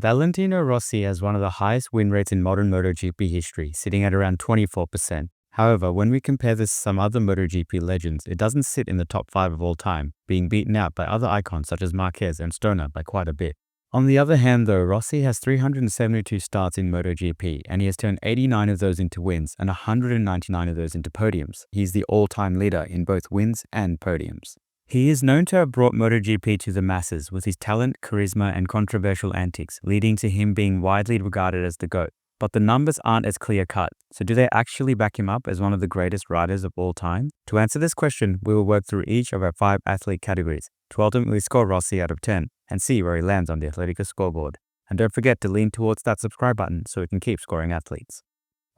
Valentino Rossi has one of the highest win rates in modern MotoGP history, sitting at around 24%. However, when we compare this to some other MotoGP legends, it doesn't sit in the top 5 of all time, being beaten out by other icons such as Marquez and Stoner by quite a bit. On the other hand though, Rossi has 372 starts in MotoGP, and he has turned 89 of those into wins and 199 of those into podiums. He's the all-time leader in both wins and podiums. He is known to have brought MotoGP to the masses with his talent, charisma, and controversial antics, leading to him being widely regarded as the GOAT. But the numbers aren't as clear-cut, so do they actually back him up as one of the greatest riders of all time? To answer this question, we will work through each of our 5 athlete categories to ultimately score Rossi out of 10 and see where he lands on the ATHLT scoreboard. And don't forget to lean towards that subscribe button so we can keep scoring athletes.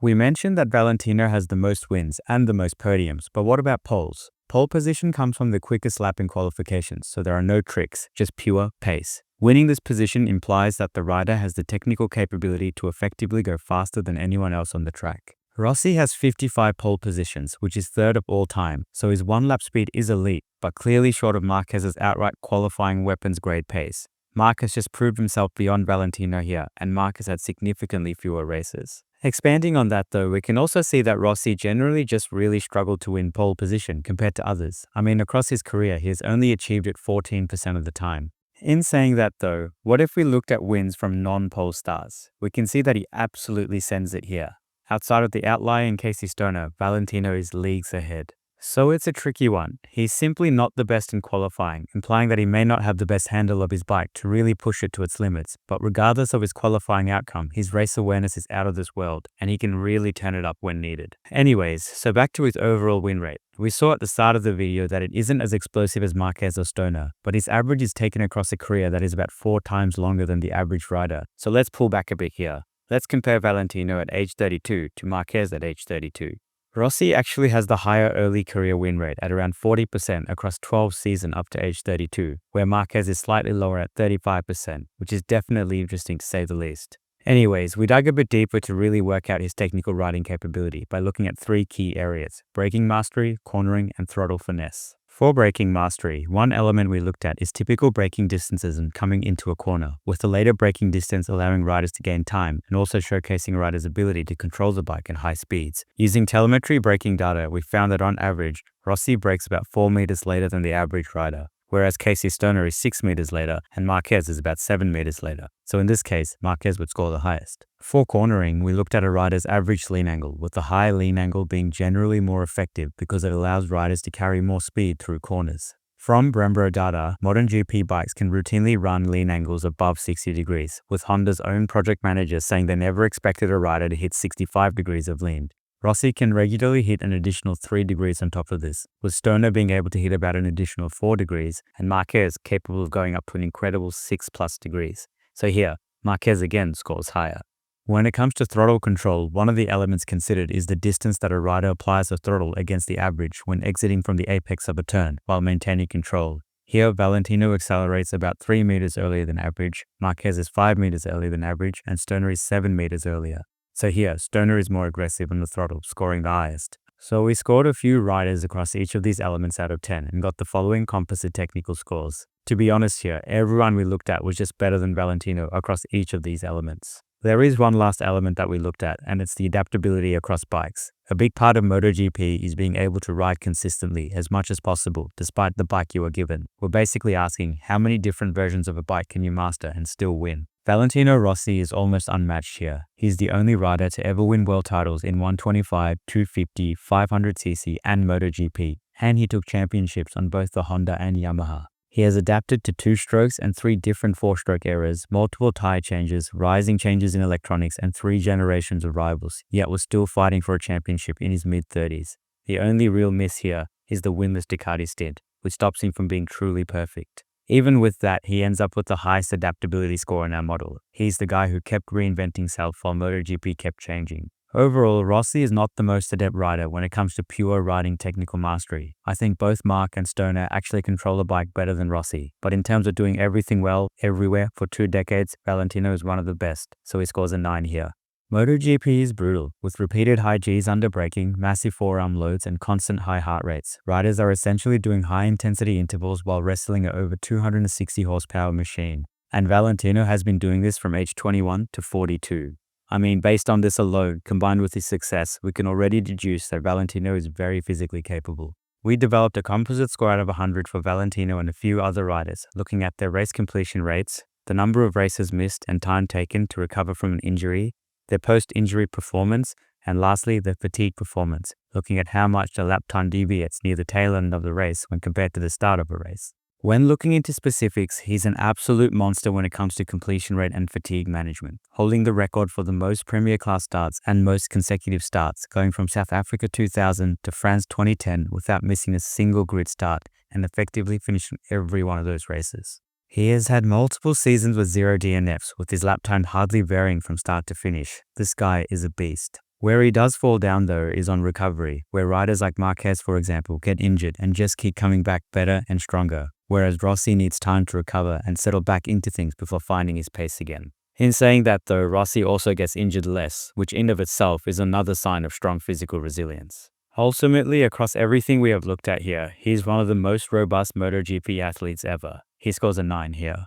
We mentioned that Valentino has the most wins and the most podiums, but what about poles? Pole position comes from the quickest lap in qualifications, so there are no tricks, just pure pace. Winning this position implies that the rider has the technical capability to effectively go faster than anyone else on the track. Rossi has 55 pole positions, which is third of all time, so his one-lap speed is elite, but clearly short of Marquez's outright qualifying weapons-grade pace. Marquez just proved himself beyond Valentino here, and Marquez had significantly fewer races. Expanding on that though, we can also see that Rossi generally just really struggled to win pole position compared to others. I mean, across his career, he has only achieved it 14% of the time. In saying that though, what if we looked at wins from non-pole stars? We can see that he absolutely sends it here. Outside of the outlier in Casey Stoner, Valentino is leagues ahead. So it's a tricky one. He's simply not the best in qualifying, implying that he may not have the best handle of his bike to really push it to its limits, but regardless of his qualifying outcome, his race awareness is out of this world, and he can really turn it up when needed. Anyways, so back to his overall win rate. We saw at the start of the video that it isn't as explosive as Marquez or Stoner, but his average is taken across a career that is about 4 times longer than the average rider. So let's pull back a bit here. Let's compare Valentino at age 32 to Marquez at age 32. Rossi actually has the higher early career win rate at around 40% across 12 seasons up to age 32, where Marquez is slightly lower at 35%, which is definitely interesting to say the least. Anyways, we dug a bit deeper to really work out his technical riding capability by looking at 3 key areas: braking mastery, cornering, and throttle finesse. For braking mastery, one element we looked at is typical braking distances and coming into a corner, with the later braking distance allowing riders to gain time and also showcasing a rider's ability to control the bike at high speeds. Using telemetry braking data, we found that on average, Rossi brakes about 4 meters later than the average rider, whereas Casey Stoner is 6 meters later and Marquez is about 7 meters later. So in this case, Marquez would score the highest. For cornering, we looked at a rider's average lean angle, with the high lean angle being generally more effective because it allows riders to carry more speed through corners. From Brembo data, modern GP bikes can routinely run lean angles above 60 degrees, with Honda's own project managers saying they never expected a rider to hit 65 degrees of lean. Rossi can regularly hit an additional 3 degrees on top of this, with Stoner being able to hit about an additional 4 degrees, and Marquez capable of going up to an incredible 6+ degrees. So here, Marquez again scores higher. When it comes to throttle control, one of the elements considered is the distance that a rider applies the throttle against the average when exiting from the apex of a turn while maintaining control. Here, Valentino accelerates about 3 meters earlier than average, Marquez is 5 meters earlier than average, and Stoner is 7 meters earlier. So here, Stoner is more aggressive on the throttle, scoring the highest. So we scored a few riders across each of these elements out of 10 and got the following composite technical scores. To be honest here, everyone we looked at was just better than Valentino across each of these elements. There is one last element that we looked at, and it's the adaptability across bikes. A big part of MotoGP is being able to ride consistently as much as possible despite the bike you are given. We're basically asking how many different versions of a bike can you master and still win. Valentino Rossi is almost unmatched here. He's the only rider to ever win world titles in 125, 250, 500cc and MotoGP, and he took championships on both the Honda and Yamaha. He has adapted to 2 strokes and 3 different 4-stroke eras, multiple tire changes, rising changes in electronics, and 3 generations of rivals, yet was still fighting for a championship in his mid-30s. The only real miss here is the winless Ducati stint, which stops him from being truly perfect. Even with that, he ends up with the highest adaptability score in our model. He's the guy who kept reinventing himself while MotoGP kept changing. Overall, Rossi is not the most adept rider when it comes to pure riding technical mastery. I think both Mark and Stoner actually control the bike better than Rossi, but in terms of doing everything well, everywhere, for 2 decades, Valentino is one of the best, so he scores a 9 here. MotoGP is brutal, with repeated high Gs under braking, massive forearm loads, and constant high heart rates. Riders are essentially doing high-intensity intervals while wrestling an over 260 horsepower machine. And Valentino has been doing this from age 21 to 42. I mean, based on this alone, combined with his success, we can already deduce that Valentino is very physically capable. We developed a composite score out of 100 for Valentino and a few other riders, looking at their race completion rates, the number of races missed and time taken to recover from an injury, their post-injury performance, and lastly, their fatigue performance, looking at how much the lap time deviates near the tail end of the race when compared to the start of a race. When looking into specifics, he's an absolute monster when it comes to completion rate and fatigue management, holding the record for the most Premier Class starts and most consecutive starts, going from South Africa 2000 to France 2010 without missing a single grid start and effectively finishing every one of those races. He has had multiple seasons with 0 DNFs, with his lap time hardly varying from start to finish. This guy is a beast. Where he does fall down though is on recovery, where riders like Marquez, for example, get injured and just keep coming back better and stronger, whereas Rossi needs time to recover and settle back into things before finding his pace again. In saying that though, Rossi also gets injured less, which in of itself is another sign of strong physical resilience. Ultimately, across everything we have looked at here, he's one of the most robust MotoGP athletes ever. He scores a 9 here.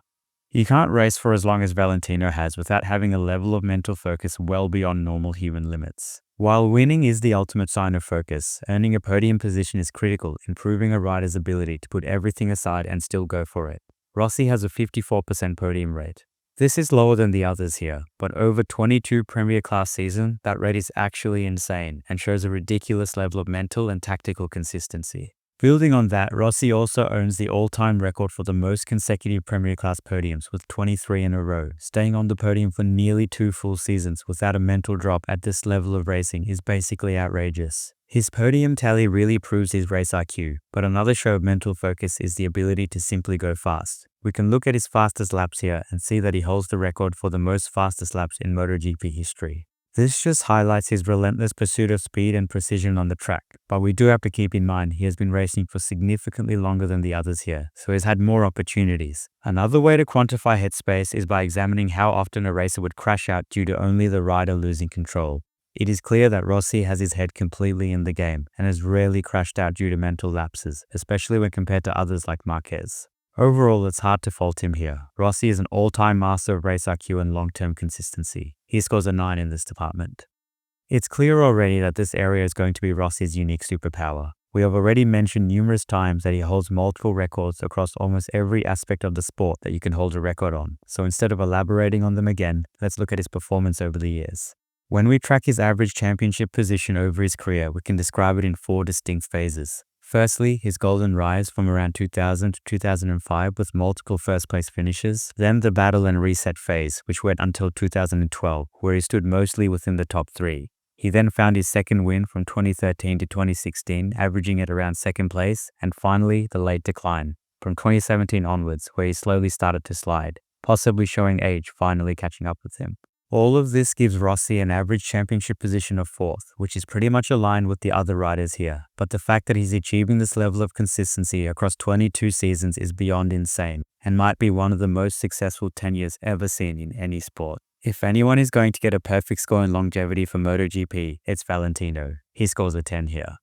You can't race for as long as Valentino has without having a level of mental focus well beyond normal human limits. While winning is the ultimate sign of focus, earning a podium position is critical in proving a rider's ability to put everything aside and still go for it. Rossi has a 54% podium rate. This is lower than the others here, but over 22 Premier Class seasons, that rate is actually insane and shows a ridiculous level of mental and tactical consistency. Building on that, Rossi also owns the all-time record for the most consecutive Premier Class podiums with 23 in a row. Staying on the podium for nearly 2 full seasons without a mental drop at this level of racing is basically outrageous. His podium tally really proves his race IQ, but another show of mental focus is the ability to simply go fast. We can look at his fastest laps here and see that he holds the record for the most fastest laps in MotoGP history. This just highlights his relentless pursuit of speed and precision on the track, but we do have to keep in mind he has been racing for significantly longer than the others here, so he's had more opportunities. Another way to quantify headspace is by examining how often a racer would crash out due to only the rider losing control. It is clear that Rossi has his head completely in the game and has rarely crashed out due to mental lapses, especially when compared to others like Marquez. Overall, it's hard to fault him here. Rossi is an all-time master of race IQ and long-term consistency. He scores a 9 in this department. It's clear already that this area is going to be Rossi's unique superpower. We have already mentioned numerous times that he holds multiple records across almost every aspect of the sport that you can hold a record on. So instead of elaborating on them again, let's look at his performance over the years. When we track his average championship position over his career, we can describe it in 4 distinct phases. Firstly, his golden rise from around 2000 to 2005 with multiple first-place finishes, then the battle and reset phase, which went until 2012, where he stood mostly within the top 3. He then found his second win from 2013 to 2016, averaging at around second place, and finally, the late decline, from 2017 onwards, where he slowly started to slide, possibly showing age finally catching up with him. All of this gives Rossi an average championship position of 4th, which is pretty much aligned with the other riders here. But the fact that he's achieving this level of consistency across 22 seasons is beyond insane, and might be one of the most successful tenures ever seen in any sport. If anyone is going to get a perfect score in longevity for MotoGP, it's Valentino. He scores a 10 here.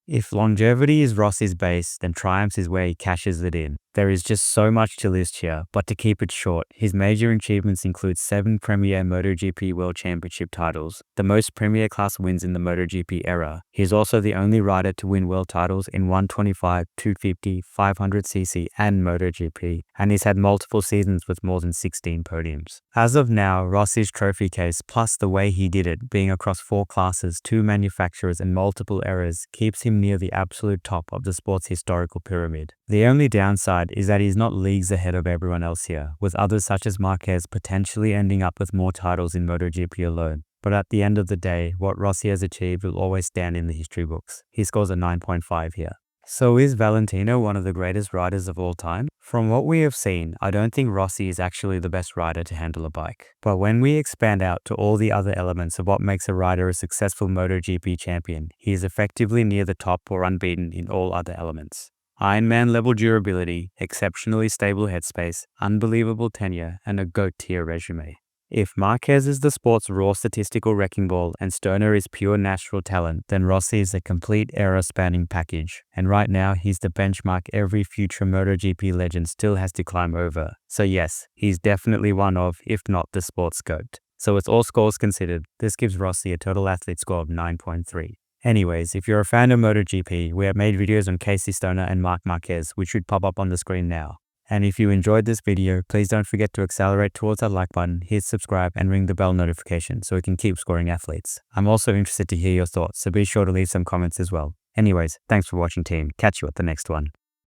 If longevity is Rossi's base, then triumphs is where he cashes it in. There is just so much to list here, but to keep it short, his major achievements include 7 Premier MotoGP World Championship titles, the most Premier Class wins in the MotoGP era. He is also the only rider to win world titles in 125, 250, 500cc and MotoGP, and he's had multiple seasons with more than 16 podiums. As of now, Rossi's trophy case, plus the way he did it, being across 4 classes, 2 manufacturers and multiple eras, keeps him near the absolute top of the sport's historical pyramid. The only downside is that he's not leagues ahead of everyone else here, with others such as Marquez potentially ending up with more titles in MotoGP alone. But at the end of the day, what Rossi has achieved will always stand in the history books. He scores a 9.5 here. So is Valentino one of the greatest riders of all time? From what we have seen, I don't think Rossi is actually the best rider to handle a bike. But when we expand out to all the other elements of what makes a rider a successful MotoGP champion, he is effectively near the top or unbeaten in all other elements. Ironman level durability, exceptionally stable headspace, unbelievable tenure, and a GOAT tier resume. If Marquez is the sport's raw statistical wrecking ball and Stoner is pure natural talent, then Rossi is a complete era-spanning package. And right now, he's the benchmark every future MotoGP legend still has to climb over. So yes, he's definitely one of, if not the sport's GOAT. So with all scores considered, this gives Rossi a total athlete score of 9.3. Anyways, if you're a fan of MotoGP, we have made videos on Casey Stoner and Marc Marquez, which should pop up on the screen now. And if you enjoyed this video, please don't forget to accelerate towards that like button, hit subscribe, and ring the bell notification so we can keep scoring athletes. I'm also interested to hear your thoughts, so be sure to leave some comments as well. Anyways, thanks for watching team, catch you at the next one.